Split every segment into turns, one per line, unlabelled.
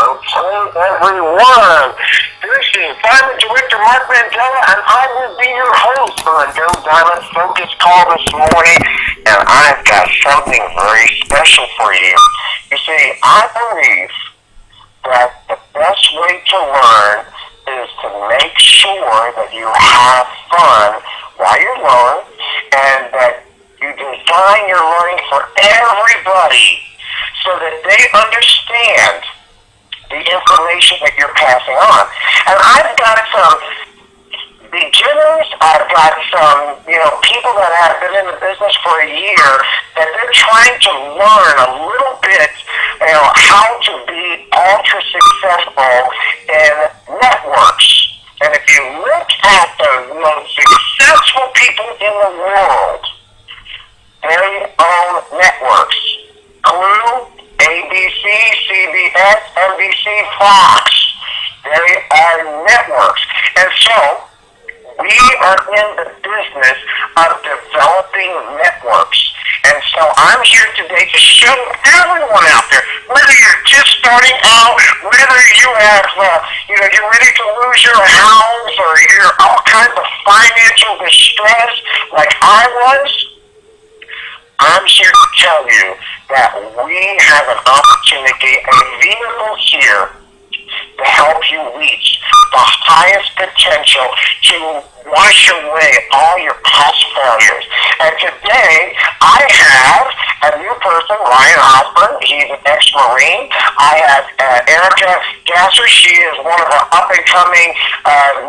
Okay, everyone. This is Diamond Director Mark Mandela, and I will be your host for a Go Diamond Focus call this morning. And I've got something very special for you. You see, I believe that the best way to learn is to make sure that you have fun while you're learning, and that you design your learning for everybody so that they understand the information that you're passing on. And I've got some beginners, I've got some, people that have been in the business for a year, that they're trying to learn a little bit, how to be ultra successful in networks. And if you look at the most successful people in the world, they own networks. Clue, ABC, CBS, NBC, Fox. They are networks. And so, we are in the business of developing networks. And so I'm here today to show everyone out there, whether you're just starting out, whether you have, you're ready to lose your house, or you're all kinds of financial distress like I was, I'm here to tell you that we have an opportunity, a vehicle here to help you reach the highest potential to wash away all your past failures. And today, I have a new person, Ryan Osborne. He's an ex-Marine. I have Erica Gasser. She is one of the up-and-coming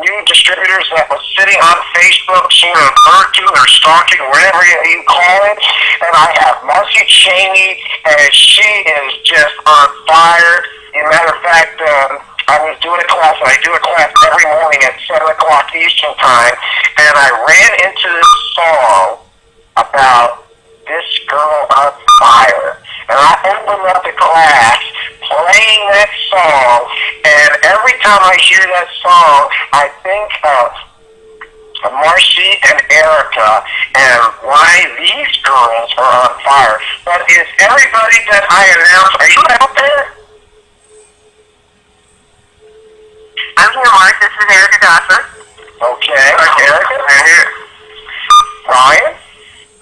new distributors that was sitting on Facebook, sort of lurking or stalking, whatever you call it. And I have Marcy Cheney, and she is just on fire. As a matter of fact, I was doing a class, and I do a class every morning at 7 o'clock Eastern Time, and I ran into this song about this girl on fire. And I opened up the class playing that song, and every time I hear that song, I think of Marcy and Erica and why these girls are on fire. But is everybody that I announced, are you out there?
I'm here, Mark. This is Erica Gasser.
Okay, Erica, I'm here. Ryan?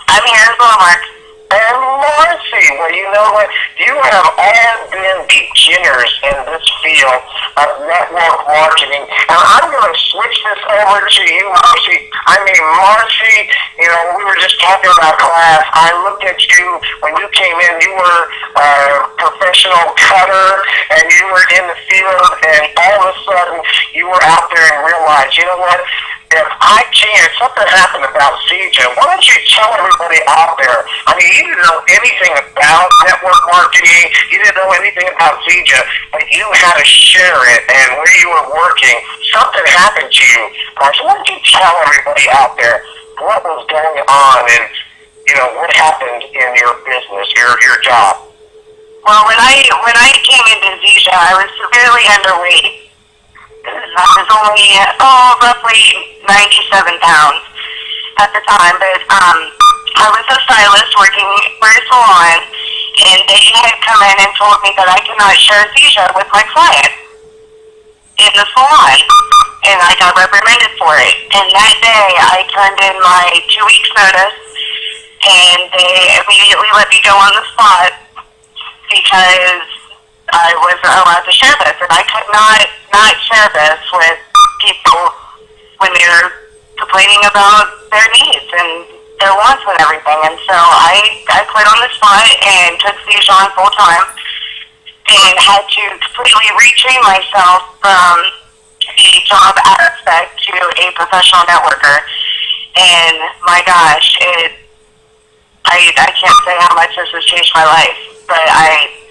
I'm here as well, Mark.
And Marcy, well, you know what? You have all been beginners in this field of network marketing. And I'm going to switch this over to you, Marcy. Marcy, we were just talking about class. I looked at you when you came in. You were a professional cutter, and you were in the field, and all of a sudden, you were out there and realized, you know what? If I can, something happened about Zija. Why don't you tell everybody out there? You didn't know anything about network marketing. You didn't know anything about Zija, but you had to share it, and where you were working, something happened to you. So why don't you tell everybody out there what was going on and, what happened in your business, your job?
Well, when I came into Zija, I was severely underweight. I was only, roughly 97 pounds at the time, but I was a stylist working for a salon, and they had come in and told me that I could not share Zija with my client in the salon, and I got reprimanded for it. And that day, I turned in my 2 weeks notice, and they immediately let me go on the spot because I wasn't allowed to share this, and I could not share this with people when they're complaining about their needs and their wants and everything. And so I quit on the spot and took Zija on full time and had to completely retrain myself from a job aspect to a professional networker. And my gosh, I can't say how much this has changed my life, but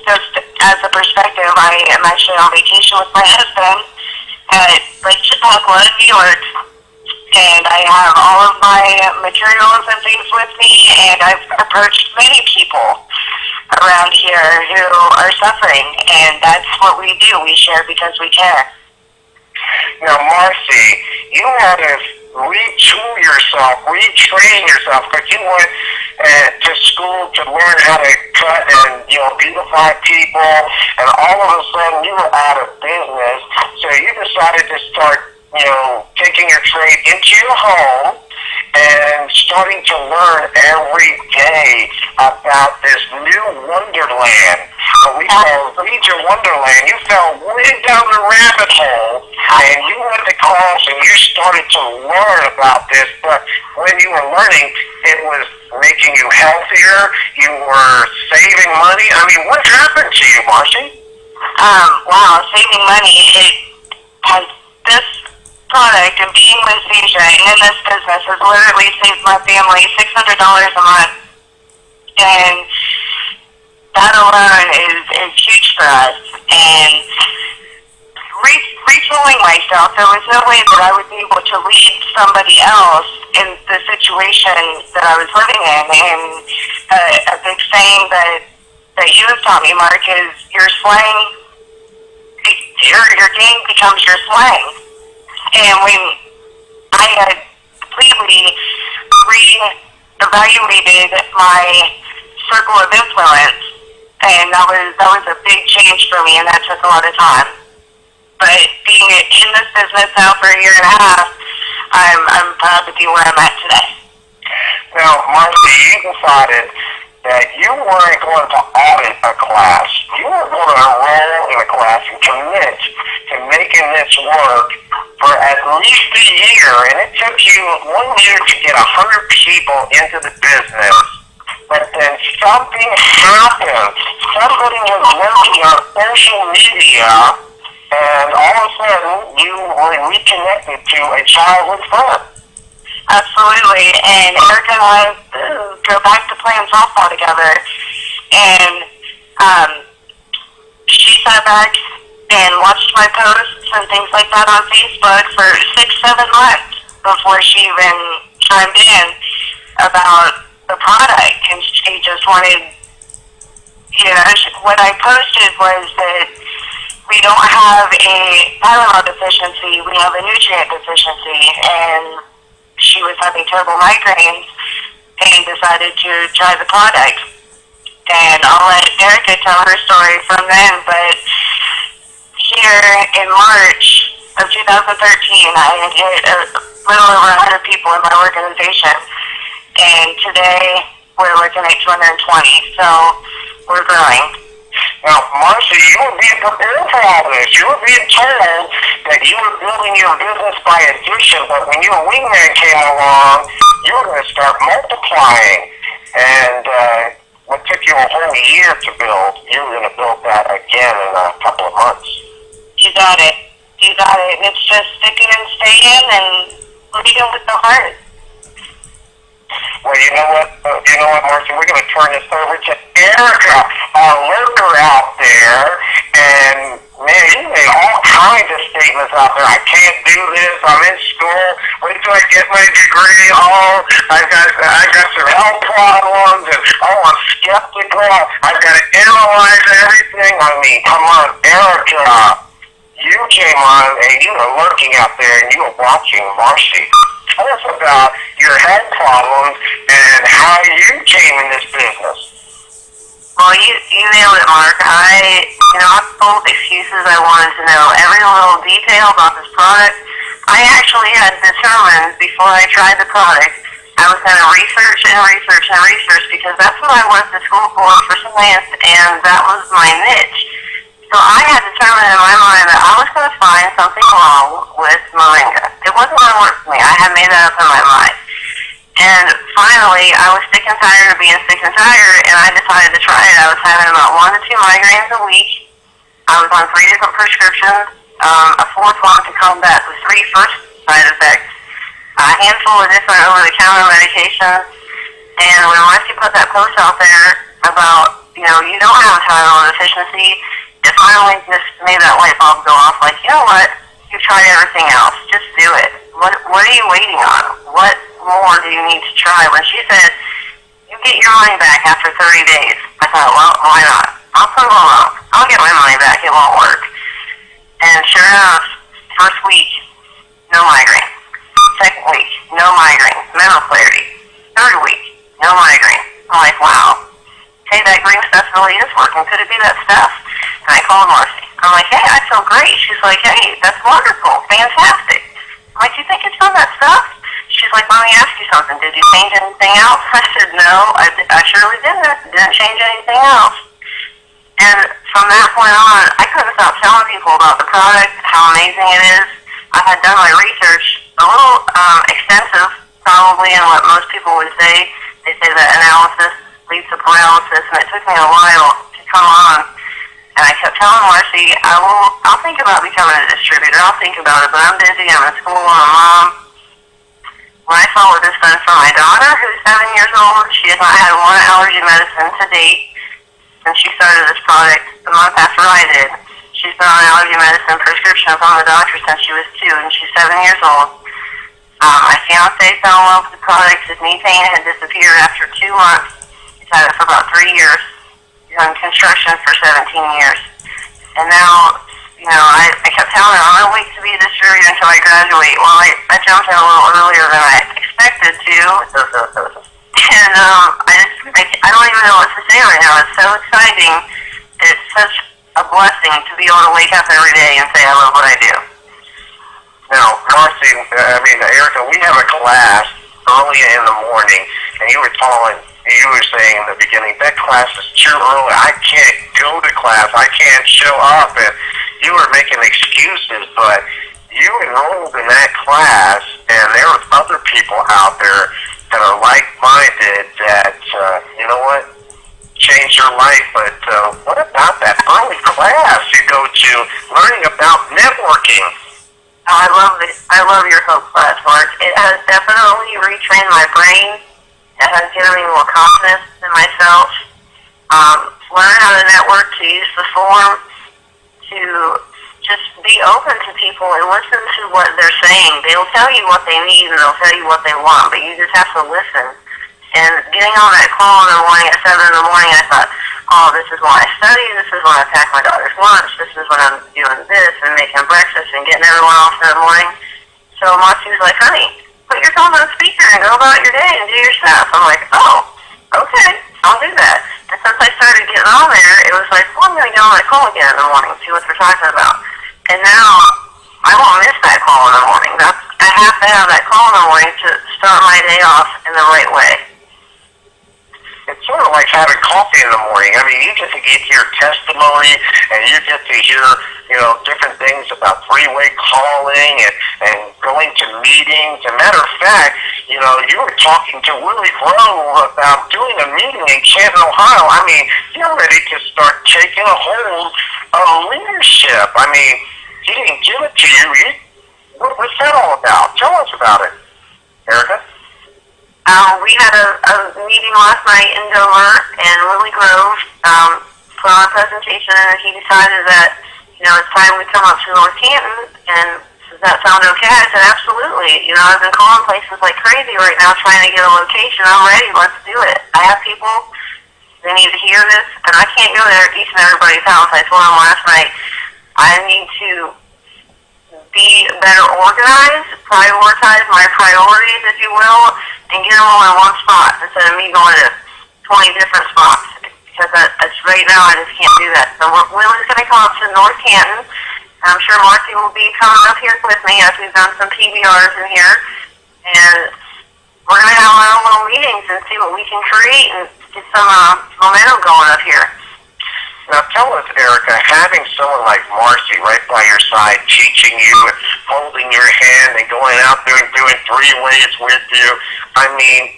just as a perspective, I am actually on vacation with my husband at Lake Chautauqua, New York, and I have all of my materials and things with me, and I've approached many people around here who are suffering, and that's what we do. We share because we care.
Now, Marcy, you had to retool yourself, retrain yourself, because you went and to school to learn how to cut and, beautify people, and all of a sudden you were out of business, so you decided to start, taking your trade into your home and starting to learn every day about this new wonderland. What we call Legion Wonderland. You fell way down the rabbit hole, and you went to class and you started to learn about this, but when you were learning, it was making you healthier, you were saving money. I mean, what happened to you, Marcy?
Wow, saving money, it has this product and being with CJ in this business has literally saved my family $600 a month. And that alone is huge for us. And retooling myself, there was no way that I would be able to lead somebody else in the situation that I was living in. And a big saying that you have taught me, Mark, is your slang, your game becomes your slang. And when I had completely re-evaluated my circle of influence, and that was a big change for me, and that took a lot of time. But being in this business now for a year and a half, I'm proud to be where I'm at today.
Now, Marcy, you decided that you weren't going to audit a class. You were going to enroll in a class and commit to making this work for at least a year. And it took you 1 year to get 100 people into the business. But then something happened. Somebody was lurking on social media, and all of a sudden you were reconnected to a childhood friend.
Absolutely, and Erica and I go back to playing softball together, and she sat back and watched my posts and things like that on Facebook for 6-7 months before she even chimed in about the product, and she just wanted, what I posted was that we don't have a Tylenol deficiency, we have a nutrient deficiency, and she was having terrible migraines and decided to try the product. And I'll let Erica tell her story from then, but here in March of 2013, I had hit a little over 100 people in my organization, and today we're looking at 220, so we're growing.
Now, Marcy, you were being prepared for all this. You were being told that you were building your business by addition, but when your wingman came along, you were going to start multiplying. And what took you a whole year to build, you were going to build that again in a couple of months.
You got it. You got it. It's just sticking and staying and leading with the heart.
Well, you know what, Marcy? We're going to turn this over to Erica, our lurker out there, and man, you made all kinds of statements out there. I can't do this. I'm in school. Wait till I get my degree. Oh, I got some health problems, and I'm skeptical. I've got to analyze everything. I mean, come on, Erica. You came on and you were lurking out there and you were watching Marcy. Tell us about your health problems and how you came in this business.
Well, you nailed it, Mark. I told excuses. I wanted to know every little detail about this product. I actually had determined before I tried the product, I was going to research and research and research because that's what I went to school for science, and that was my niche. So I had determined in my mind that I was going to find something wrong with moringa. It wasn't going to work for me. I had made that up in my mind. And finally, I was sick and tired of being sick and tired, and I decided to try it. I was having about 1 to 2 migraines a week. I was on 3 different prescriptions, a 4th one to combat the 3 first side effects, a handful of different over-the-counter medications. And when Marcy put that post out there about, you don't have a Tylenol deficiency, it finally just made that light bulb go off, like, you know what, you've tried everything else, just do it. What are you waiting on? What more do you need to try? When she said, you get your money back after 30 days, I thought, well, why not? I'll put it along. I'll get my money back, it won't work. And sure enough, first week, no migraine. Second week, no migraine. Mental clarity. Third week, no migraine. I'm like, wow, hey, that green stuff really is working. Could it be that stuff? And I called Marcy. I'm like, hey, I feel great. She's like, hey, that's wonderful, fantastic. I'm like, you think it's from that stuff? She's like, let me ask you something. Did you change anything else? I said, no, I surely didn't change anything else. And from that point on, I couldn't stop telling people about the product, how amazing it is. I had done my research, a little extensive, probably, in what most people would say. They say that analysis leads to paralysis, and it took me a while to come on. And I kept telling Marcy, I'll think about becoming a distributor. I'll think about it, but I'm busy. I'm in school. I'm a mom. When I saw what this done for my daughter, who's 7 years old, she has not had one allergy medicine to date since she started this product the month after I did. She's been on allergy medicine prescriptions on the doctor since she was 2, and she's 7 years old. My fiance fell in love with the product. His knee pain had disappeared after 2 months. He's had it for about 3 years. He's done construction for 17 years. And now, I kept telling her, I'm going to wait to be a distributor until I graduate. Well, I jumped in a little earlier than I expected to. And I don't even know what to say right now. It's so exciting. It's such a blessing to be able to wake up every day and say I love what I do.
Now, Marcy, Erica, we have a class early in the morning, and you were saying in the beginning, that class is too early. I can't go to class. I can't show up. And you were making excuses, but you enrolled in that class, and there are other people out there that are like-minded that, change your life. But what about that early class you go to, learning about networking?
I love your Hope class, Mark. It has definitely retrained my brain. It has given me more confidence in myself. Learn how to network, to use the form, to just be open to people and listen to what they're saying. They'll tell you what they need and they'll tell you what they want, but you just have to listen. And getting on that call in the morning at 7 in the morning, I thought, oh, this is when I study, this is when I pack my daughter's lunch, this is when I'm doing this and making breakfast and getting everyone off in the morning. So Marcy was like, honey, put your phone on speaker and go about your day and do your stuff. I'm like, oh, okay, I'll do that. And since I started getting on there, it was like, well, I'm going to get on that call again in the morning and see what they're talking about. And now I won't miss that call in the morning. I have to have that call in the morning to start my day off in the right way.
It's sort of like having coffee in the morning. You get to hear testimony, and you get to hear, different things about three-way calling and going to meetings. As a matter of fact, you were talking to Willie Grove about doing a meeting in Canton, Ohio. You're ready to start taking a hold of leadership. He didn't give it to you. What's that all about? Tell us about it, Erica.
We had a meeting last night in Dover, and Willie Grove put on a presentation, and he decided that, it's time we come up to North Canton, and does that sound okay? I said, absolutely. I've been calling places like crazy right now trying to get a location. I'm ready. Let's do it. I have people. They need to hear this, and I can't go there each and everybody's house. I told them last night, I need to be better organized, prioritize my priorities, if you will, and get them all in one spot instead of me going to 20 different spots. Because that's right now, I just can't do that. So Willie's going to come up to North Canton. I'm sure Marcy will be coming up here with me as we've done some PBRs in here. And we're going to have our own little meetings and see what we can create and get some momentum going up here.
Now tell us, Erica, having someone like Marcy right by your side, teaching you and holding your hand and going out there and doing three-ways with you,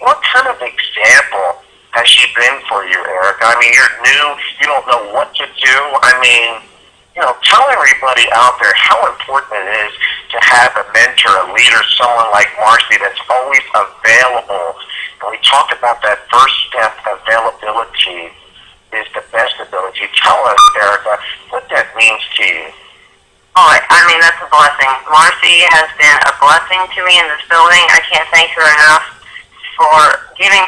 what kind of example has she been for you, Erica? You're new, you don't know what to do. Tell everybody out there how important it is to have a mentor, a leader, someone like Marcy that's always available. And we talked about that first step, availability is the best ability. Tell us, Erica, what that means to you.
Oh, that's a blessing. Marcy has been a blessing to me in this building. I can't thank her enough for giving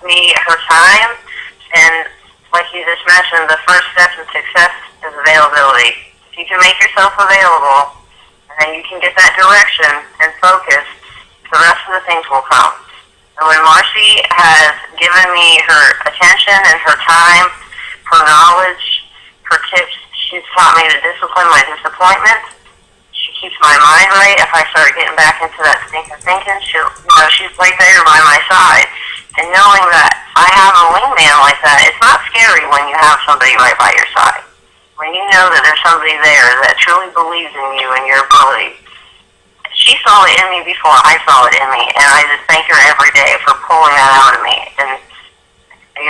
me her time. And like you just mentioned, the first step in success is availability. If you can make yourself available, and then you can get that direction and focus, the rest of the things will come. And when Marcy has given me her attention and her time, her knowledge, her tips, she's taught me to discipline my disappointments. She keeps my mind right. If I start getting back into that stinking thinking, she's right there by my side. And knowing that I have a wingman like that, it's not scary when you have somebody right by your side. When you know that there's somebody there that truly believes in you and your ability. She saw it in me before I saw it in me, and I just thank her every day for pulling that out of me. And,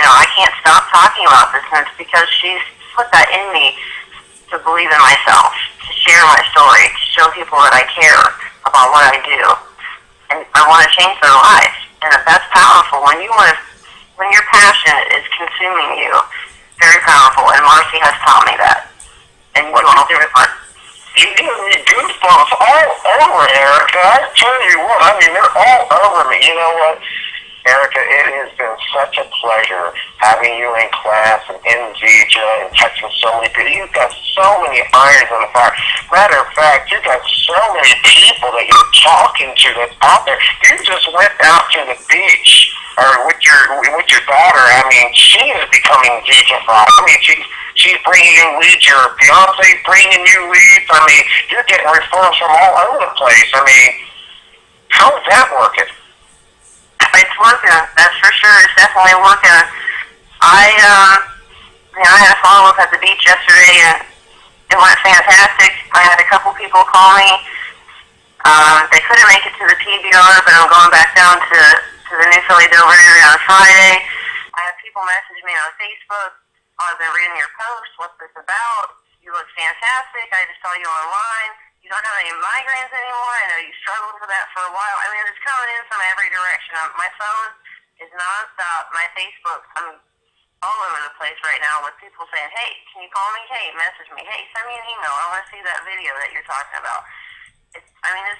I can't stop talking about this, and it's because she's put that in me to believe in myself, to share my story, to show people that I care about what I do, and I want to change their lives. And that's powerful. When your passion is consuming you, very powerful. And Marcy has taught me that. And you all do it, Mark.
You give me goosebumps all over, Erica. I tell you what, they're all over me. You know what, Erica, it has been such a pleasure having you in class and in Zija and touching so many people. You've got so many irons on the fire. Matter of fact, you've got so many people that you're talking to that's out there. You just went out to the beach or with your daughter. She is becoming Zija-fied. She's bringing you leads. Your fiance bringing you leads. You're getting referrals from all over the place. How is that working?
It's working. That's for sure. It's definitely working. I had a follow-up at the beach yesterday, and it went fantastic. I had a couple people call me. They couldn't make it to the PBR, but I'm going back down to the New Philly-Dover area on Friday. I had people message me on Facebook. I've been reading your post. What's this about? You look fantastic. I just saw you online. You don't have any migraines anymore. I know you struggled with that for a while. It's coming in from every direction. My phone is nonstop. My Facebook, I'm all over the place right now with people saying, hey, can you call me? Hey, message me. Hey, send me an email. I want to see that video that you're talking about. It's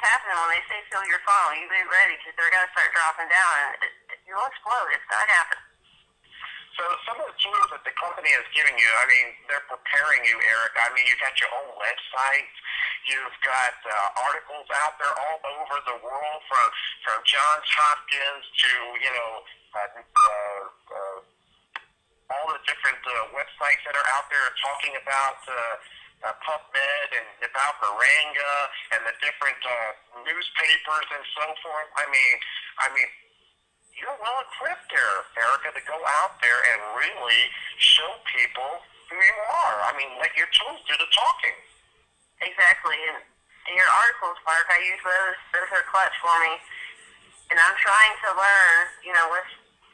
happening when they say fill your phone. You be ready because they're going to start dropping down and you'll explode. It's going to happen.
So some of the tools that the company is giving you, they're preparing you, Eric. You've got your own website. You've got articles out there all over the world from Johns Hopkins to, all the different websites that are out there talking about PubMed and about Moringa and the different newspapers and so forth. You're well equipped there, Erica, to go out there and really show people who you are. Let your tools do the talking.
Exactly. And your articles, Mark, I use those. Those are clutch for me. And I'm trying to learn,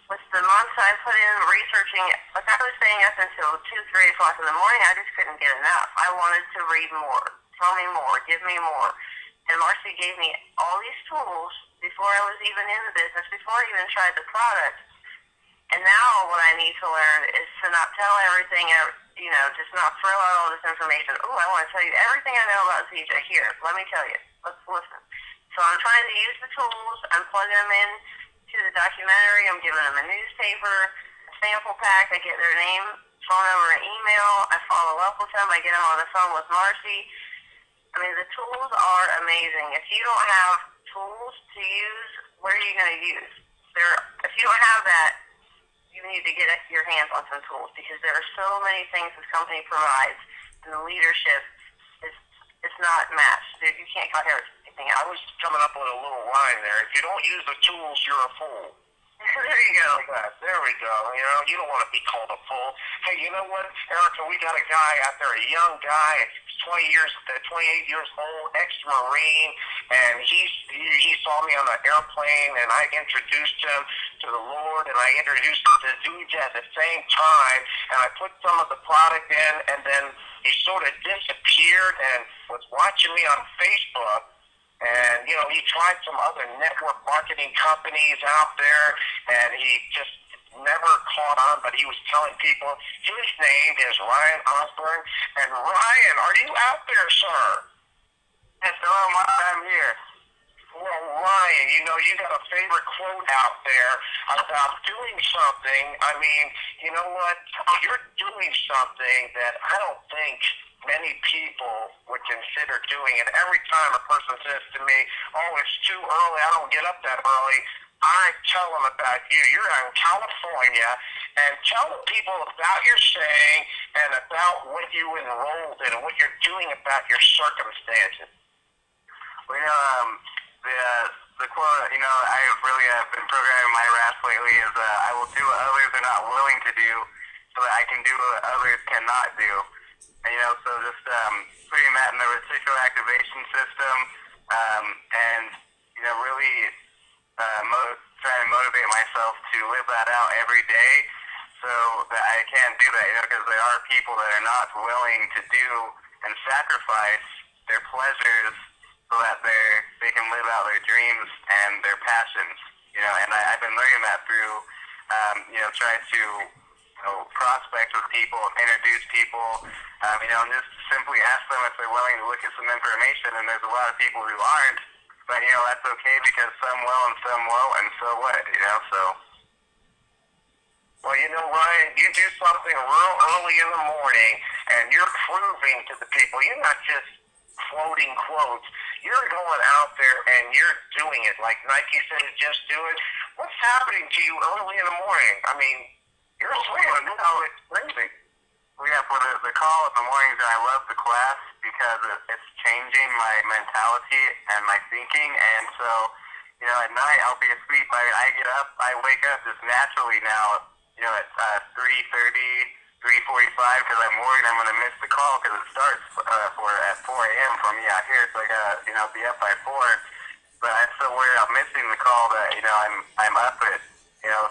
with the months I put in researching, like I was staying up until 2, 3 o'clock in the morning, I just couldn't get enough. I wanted to read more, tell me more, give me more. And Marcy gave me all these tools before I was even in the business, before I even tried the product. And now what I need to learn is to not tell everything, just not throw out all this information. Oh, I want to tell you everything I know about Zija. Here, let me tell you. Let's listen. So I'm trying to use the tools. I'm plugging them in to the documentary. I'm giving them a newspaper, a sample pack. I get their name, phone number, and email. I follow up with them. I get them on the phone with Marcy. The tools are amazing. If you don't have tools to use, what are you going to use? If you don't have that, you need to get your hands on some tools because there are so many things this company provides, and the leadership is not matched. You can't compare anything else.
I was coming up with a little line there. If you don't use the tools, you're a fool.
There you go.
There we go. You don't want to be called a fool. Hey, you know what, Erica? We got a guy out there, a young guy, 28 years old, ex-Marine, and he saw me on an airplane, and I introduced him to the Lord, and I introduced him to Zija at the same time, and I put some of the product in, and then he sort of disappeared and was watching me on Facebook. And, he tried some other network marketing companies out there, and he just never caught on, but he was telling people his name is Ryan Osborne. And Ryan, are you out there, sir?
Yes, hello, Mark, I'm here.
Well, Ryan, you got a favorite quote out there about doing something. You know what? You're doing something that I don't think many people would consider doing. And every time a person says to me, oh, it's too early, I don't get up that early, I tell them about you. You're out in California, and tell the people about your saying and about what you enrolled in and what you're doing about your circumstances.
Well, the quote, I really have been programming my raps lately is, I will do what others are not willing to do so that I can do what others cannot do. And, so just putting that in the reticular activation system, and, really trying to motivate myself to live that out every day so that I can do that, because there are people that are not willing to do and sacrifice their pleasures so that they can live out their dreams and their passions, and I've been learning that through, trying to, prospect with people, introduce people, and just simply ask them if they're willing to look at some information, and there's a lot of people who aren't, but, that's okay because some will and some won't, and so what, so.
Well, Ryan, you do something real early in the morning, and you're proving to the people, you're not just quoting quotes, you're going out there and you're doing it. Like Nike said, just do it. What's happening to you early in the morning? I mean, you're swinging. It's crazy.
Well, yeah, for the call in the mornings, I love the class because it's changing my mentality and my thinking. And so, at night I'll be asleep. I get up, I wake up just naturally now, at 3:30, 3:45 because I'm worried I'm going to miss the call because it starts at 4 a.m. for me out here. So I got to, be up by 4. But I'm so worried I'm missing the call that, I'm up at,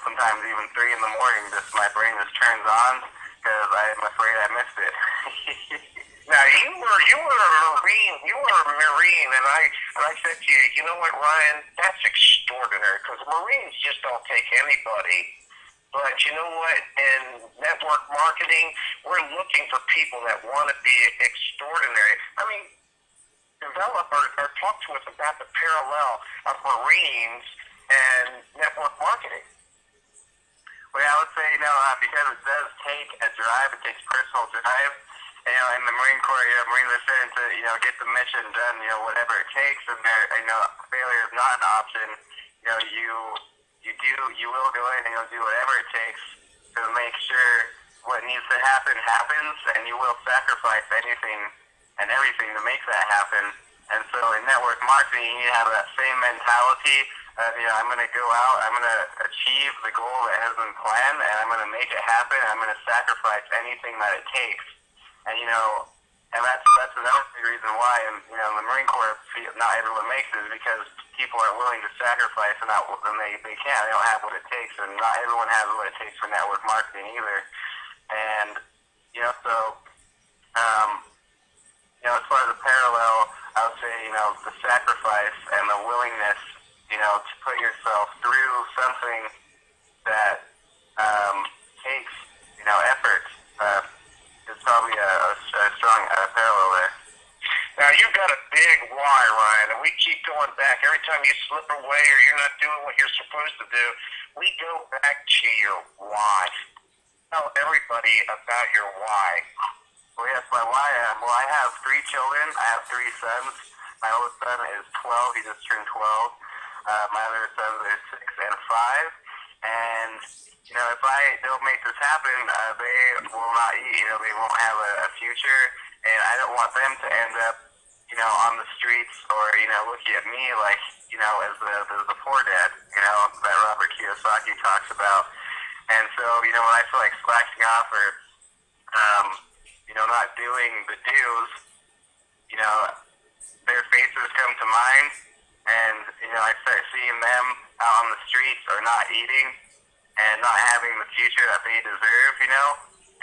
sometimes even 3 in the morning. Just my brain just turns on because I'm afraid I missed it.
Now you were a Marine, and I said to you, you know what, Ryan, that's extraordinary because Marines just don't take anybody. But you know what, in network marketing, we're looking for people that want to be extraordinary. I mean, develop or talk to us about the parallel of Marines and network marketing.
Well, I would say, because it does take a drive, it takes personal drive. In the Marine Corps, Marines are starting to, get the mission done, whatever it takes, and failure is not an option. You will go in and you'll do whatever it takes to make sure what needs to happen happens, and you will sacrifice anything and everything to make that happen. And so in network marketing, you have that same mentality of, I'm going to go out, I'm going to achieve the goal that has been planned, and I'm going to make it happen, and I'm going to sacrifice anything that it takes. And, and that's another big reason why, in the Marine Corps, not everyone makes it is because people aren't willing to sacrifice, and they can't. They don't have what it takes, and not everyone has what it takes for network marketing either. And so as far as the parallel, I would say the sacrifice and the willingness to put yourself through something that takes effort is probably a strong parallel there.
Now, you've got a big why, Ryan, and we keep going back. Every time you slip away or you're not doing what you're supposed to do, we go back to your why. Tell everybody about your why.
Well, yes, my why. I have 3 children. I have 3 sons. My oldest son is 12. He just turned 12. My other sons are 6 and 5. And, if I don't make this happen, they will not eat. They won't have a future. And I don't want them to end up, on the streets or, looking at me like, as the poor dad, that Robert Kiyosaki talks about. And so, when I feel like slacking off or, not doing the dues, their faces come to mind, and, I start seeing them out on the streets or not eating and not having the future that they deserve,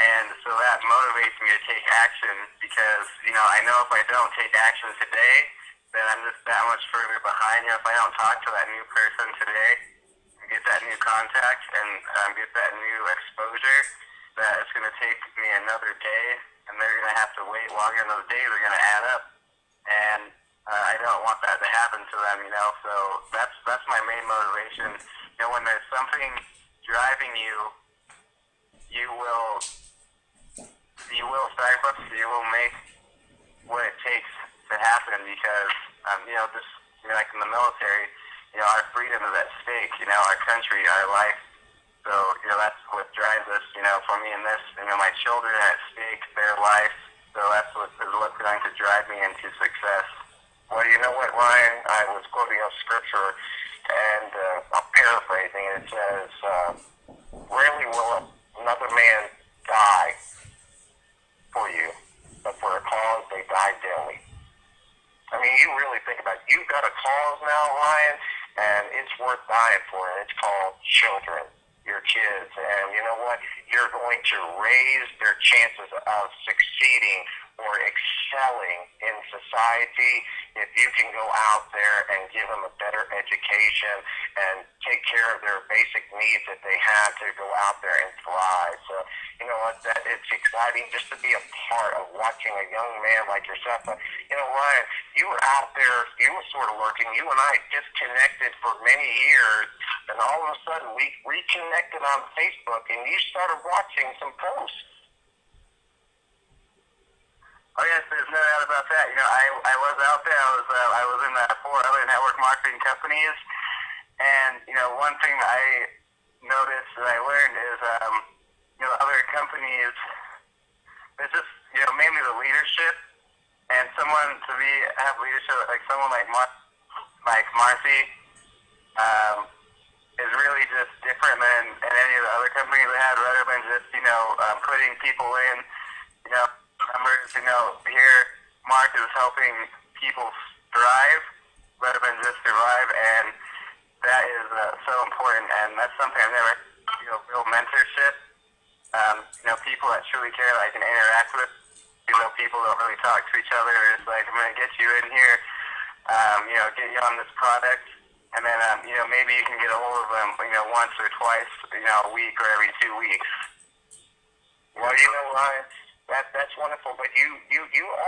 and so that motivates me to take action because, I know if I don't take action today, then I'm just that much further behind. If I don't talk to that new person today and get that new contact and get that new exposure, that it's going to take me another day, and they're going to have to wait longer, and those days are going to add up. And I don't want that to happen to them, so that's my main motivation. When there's something driving you, you will sacrifice, you will make what it takes to happen because, just like in the military, our freedom is at stake, our country, our life. So, that's what drives us, for me in this, my children at stake, their life. So that's what's going to drive me into success.
Well, you know what, Ryan? I was quoting a scripture, and I'm paraphrasing. It says, rarely will another man die for you, but for a cause they die daily. I mean, you really think about it. You've got a cause now, Ryan, and it's worth dying for, and it's called children, your kids. And you know what? You're going to raise their chances of succeeding or excelling in society if you can go out there and give them a better education and take care of their basic needs that they have to go out there and thrive. So, you know what, that it's exciting just to be a part of watching a young man like yourself. But, Ryan, you were out there, you were sort of lurking. You and I disconnected for many years, and all of a sudden we reconnected on Facebook, and you started watching some posts.
Oh yes, there's no doubt about that. I was out there. I was in 4 other network marketing companies, and one thing that I noticed that I learned is other companies. It's just mainly the leadership, and someone to have leadership like someone like Marcy is really just different than any of the other companies I had, rather than just putting people in numbers. Here Mark is helping people thrive rather than just survive, and that is so important. And that's something I've never real mentorship. People that truly care that I can interact with. People don't really talk to each other. It's like, I'm going to get you in here, get you on this product, and then maybe you can get a hold of them once or twice a week or every 2 weeks.
Well, Ryan, that's wonderful. But you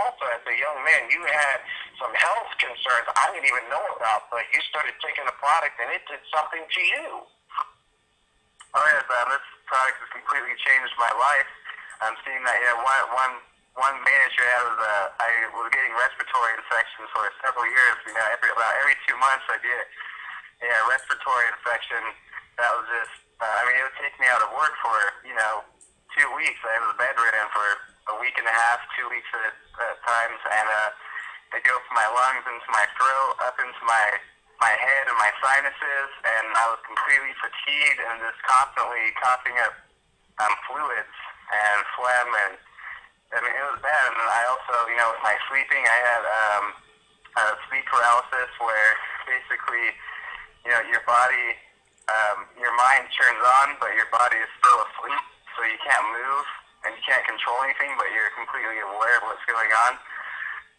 also, as a young man, you had some health concerns I didn't even know about, but you started taking a product and it did something to you.
Oh yes, this product has completely changed my life. I'm seeing that one main issue I had was I was getting respiratory infections for several years. Every 2 months I get a respiratory infection. That was just it would take me out of work for 2 weeks. I was bedridden for a week and a half, 2 weeks at times, and they go from my lungs into my throat, up into my head and my sinuses, and I was completely fatigued and just constantly coughing up fluids and phlegm, and it was bad. And I also, with my sleeping, I had sleep paralysis, where basically, your body, your mind turns on, but your body is still asleep, so you can't move and you can't control anything, but you're completely aware of what's going on.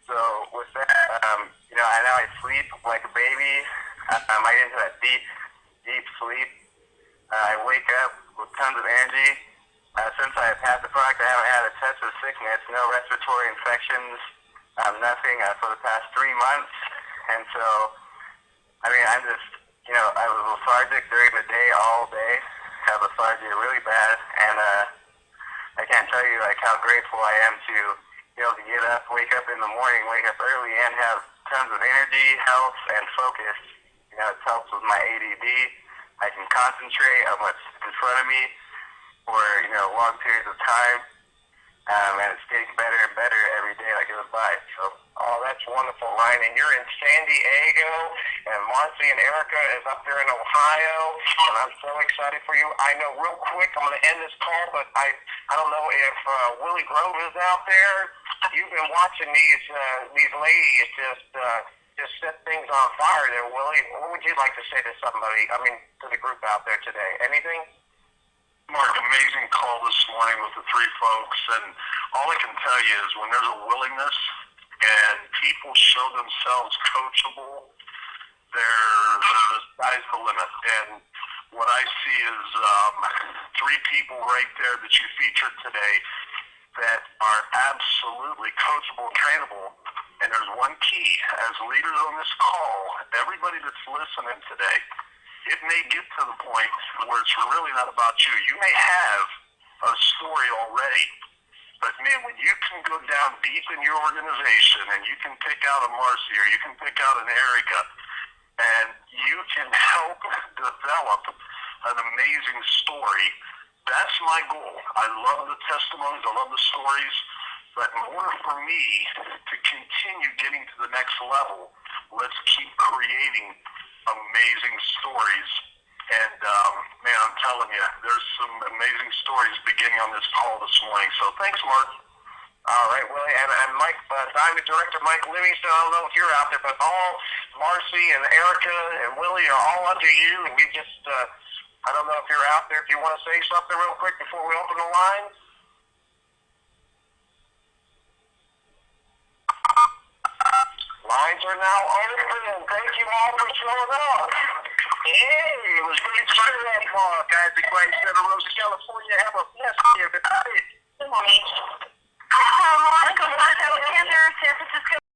So with that, I sleep like a baby. I get into that deep sleep. I wake up with tons of energy. Since I've had the product, I haven't had a touch of sickness, no respiratory infections, nothing for the past 3 months. And so, I'm just, I was lethargic during the day, all day. Have lethargia really bad, and I can't tell you how grateful I am to be able to get up, wake up in the morning, wake up early, and have tons of energy, health, and focus. It helps with my ADD. I can concentrate on what's in front of me for long periods of time, and it's getting better and better every day that goes by. So, that's wonderful, Ryan. And you're in San Diego, and Marcy and Erica is up there in Ohio, and I'm so excited for you. I know, real quick, I'm going to end this call, but I don't know if Willie Grove is out there. You've been watching these ladies just set things on fire there, Willie. What would you like to say to somebody? To the group out there today? Anything?
Mark, amazing call this morning with the 3 folks, and all I can tell you is when there's a willingness and people show themselves coachable, the sky's the limit. And what I see is 3 people right there that you featured today that are absolutely coachable and trainable. And there's one key, as leaders on this call, everybody that's listening today, it may get to the point where it's really not about you. You may have a story already, but man, when you can go down deep in your organization and you can pick out a Marcy or you can pick out an Erica and you can help develop an amazing story. That's my goal. I love the testimonies, I love the stories, but in order for me to continue getting to the next level, let's keep creating amazing stories. And man, I'm telling you, there's some amazing stories beginning on this call this morning. So thanks, Mark.
All right, Willie, and Mike, Diamond Director Mike Livingston, I don't know if you're out there, but all Marcy and Erica and Willie are all under you, and we just, I don't know if you're out there, if you want to say something real quick before we open the lines. Lines are now open, and thank you all for showing up.
Hey, it was great to see that, Mark. Isaac White, Santa Rosa, California. Have a blessed day, everybody.
Good morning. Monica, San Francisco.